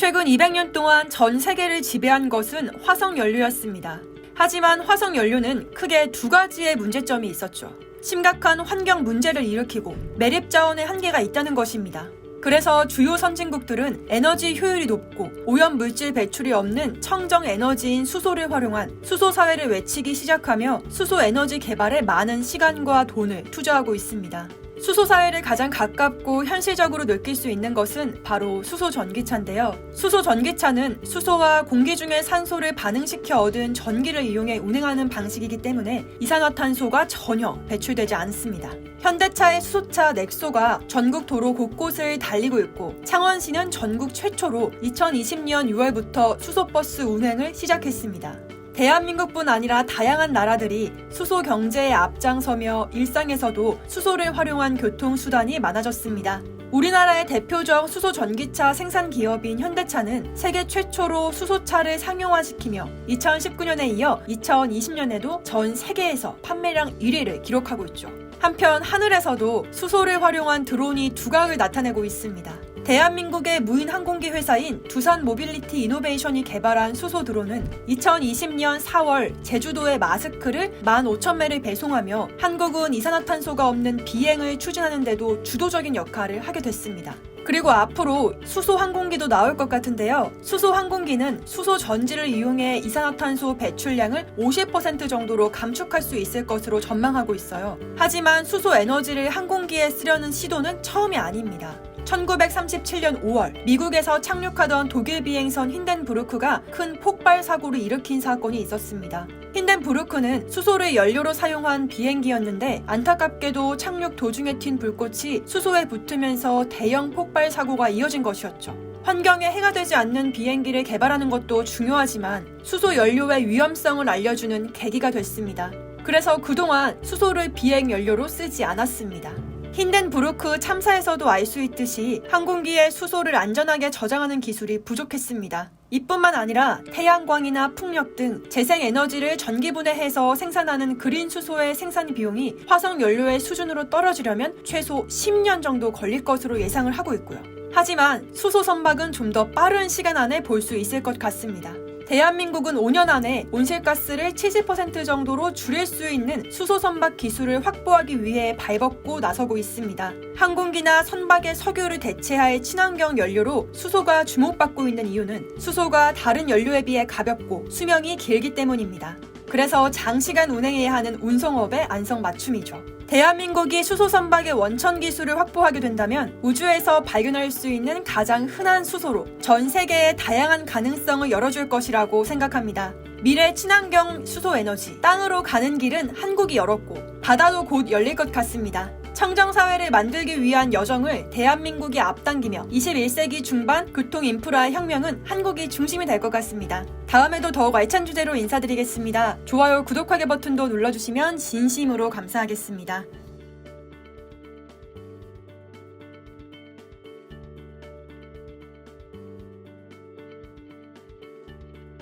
최근 200년 동안 전 세계를 지배한 것은 화석연료였습니다. 하지만 화석연료는 크게 두 가지의 문제점이 있었죠. 심각한 환경 문제를 일으키고 매립 자원의 한계가 있다는 것입니다. 그래서 주요 선진국들은 에너지 효율이 높고 오염 물질 배출이 없는 청정 에너지인 수소를 활용한 수소 사회를 외치기 시작하며 수소 에너지 개발에 많은 시간과 돈을 투자하고 있습니다. 수소 사회를 가장 가깝고 현실적으로 느낄 수 있는 것은 바로 수소 전기차인데요. 수소 전기차는 수소와 공기 중의 산소를 반응시켜 얻은 전기를 이용해 운행하는 방식이기 때문에 이산화탄소가 전혀 배출되지 않습니다. 현대차의 수소차 넥소가 전국 도로 곳곳을 달리고 있고 창원시는 전국 최초로 2020년 6월부터 수소버스 운행을 시작했습니다. 대한민국뿐 아니라 다양한 나라들이 수소 경제에 앞장서며 일상에서도 수소를 활용한 교통수단이 많아졌습니다. 우리나라의 대표적 수소 전기차 생산 기업인 현대차는 세계 최초로 수소차를 상용화시키며 2019년에 이어 2020년에도 전 세계에서 판매량 1위를 기록하고 있죠. 한편 하늘에서도 수소를 활용한 드론이 두각을 나타내고 있습니다. 대한민국의 무인 항공기 회사인 두산 모빌리티 이노베이션이 개발한 수소 드론은 2020년 4월 제주도의 마스크를 15,000매를 배송하며 한국은 이산화탄소가 없는 비행을 추진하는 데도 주도적인 역할을 하게 됐습니다. 그리고 앞으로 수소 항공기도 나올 것 같은데요. 수소 항공기는 수소 전지를 이용해 이산화탄소 배출량을 50% 정도로 감축할 수 있을 것으로 전망하고 있어요. 하지만 수소 에너지를 항공기에 쓰려는 시도는 처음이 아닙니다. 1937년 5월 미국에서 착륙하던 독일 비행선 힌덴부르크가 큰 폭발 사고를 일으킨 사건이 있었습니다. 힌덴부르크는 수소를 연료로 사용한 비행기였는데 안타깝게도 착륙 도중에 튄 불꽃이 수소에 붙으면서 대형 폭발 사고가 이어진 것이었죠. 환경에 해가 되지 않는 비행기를 개발하는 것도 중요하지만 수소 연료의 위험성을 알려주는 계기가 됐습니다. 그래서 그동안 수소를 비행 연료로 쓰지 않았습니다. 힌덴부르크 참사에서도 알 수 있듯이 항공기에 수소를 안전하게 저장하는 기술이 부족했습니다. 이뿐만 아니라 태양광이나 풍력 등 재생에너지를 전기분해해서 생산하는 그린 수소의 생산 비용이 화석연료의 수준으로 떨어지려면 최소 10년 정도 걸릴 것으로 예상을 하고 있고요. 하지만 수소 선박은 좀 더 빠른 시간 안에 볼 수 있을 것 같습니다. 대한민국은 5년 안에 온실가스를 70% 정도로 줄일 수 있는 수소 선박 기술을 확보하기 위해 발벗고 나서고 있습니다. 항공기나 선박의 석유를 대체할 친환경 연료로 수소가 주목받고 있는 이유는 수소가 다른 연료에 비해 가볍고 수명이 길기 때문입니다. 그래서 장시간 운행해야 하는 운송업의 안성맞춤이죠. 대한민국이 수소 선박의 원천 기술을 확보하게 된다면 우주에서 발견할 수 있는 가장 흔한 수소로 전 세계의 다양한 가능성을 열어줄 것이라고 생각합니다. 미래 친환경 수소 에너지, 땅으로 가는 길은 한국이 열었고 바다도 곧 열릴 것 같습니다. 청정사회를 만들기 위한 여정을 대한민국이 앞당기며 21세기 중반 교통 인프라의 혁명은 한국이 중심이 될 것 같습니다. 다음에도 더욱 알찬 주제로 인사드리겠습니다. 좋아요, 구독하기 버튼도 눌러주시면 진심으로 감사하겠습니다.